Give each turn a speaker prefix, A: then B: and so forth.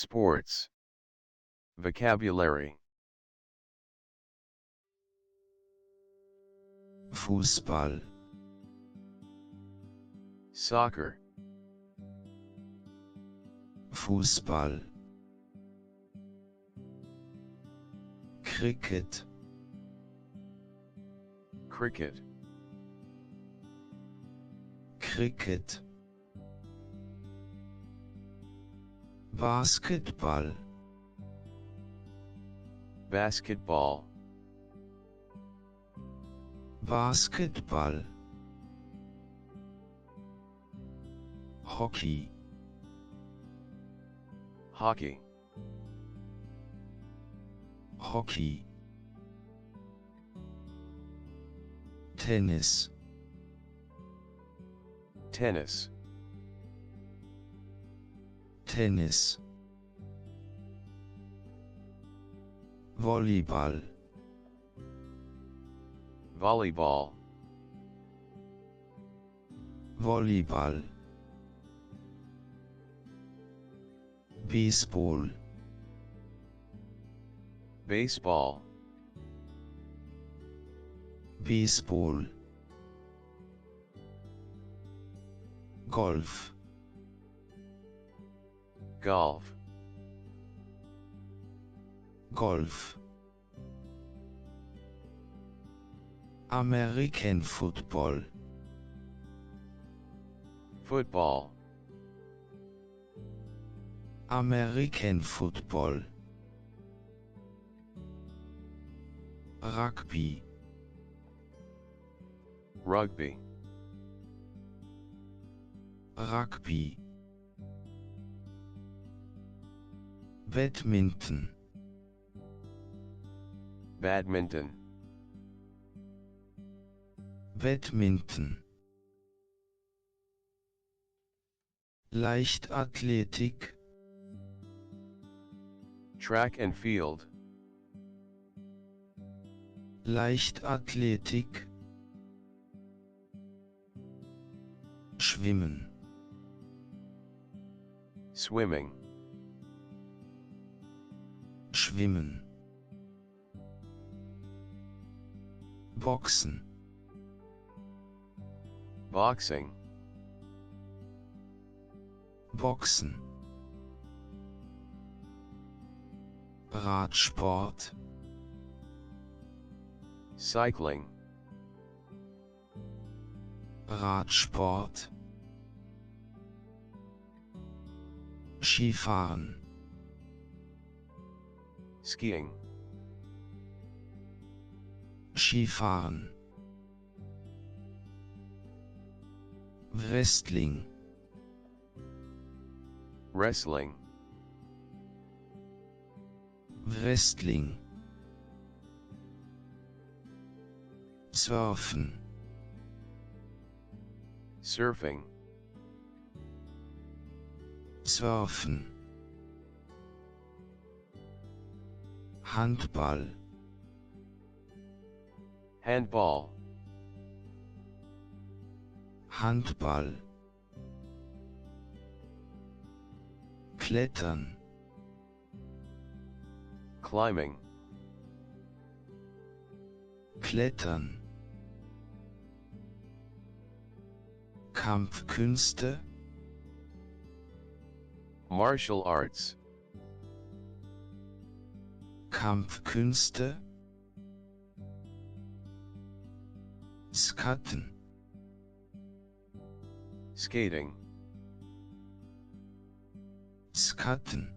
A: Sports. Vocabulary.
B: Fußball,
A: Soccer.
B: Fußball, Cricket,
A: Cricket.
B: Cricket, Basketball,
A: Basketball.
B: Basketball, Hockey,
A: Hockey.
B: Hockey, Tennis,
A: Tennis.
B: Tennis, Volleyball,
A: Volleyball.
B: Volleyball, Baseball,
A: Baseball.
B: Baseball, Golf,
A: Golf.
B: Golf, American Football,
A: Football.
B: American Football, Rugby,
A: Rugby.
B: Rugby, Badminton,
A: Badminton.
B: Badminton, Leichtathletik,
A: Track and field.
B: Leichtathletik, Schwimmen,
A: Swimming.
B: Schwimmen, Boxen,
A: Boxing.
B: Boxen, Radsport,
A: Cycling.
B: Radsport, Skifahren,
A: Skiing.
B: Skifahren, Wrestling,
A: Wrestling.
B: Wrestling, Surfen,
A: Surfing.
B: Surfen, Handball,
A: Handball.
B: Handball, Klettern,
A: Climbing.
B: Klettern, Kampfkünste,
A: Martial arts.
B: Kampfkünste, Skaten,
A: Skating.
B: Skaten,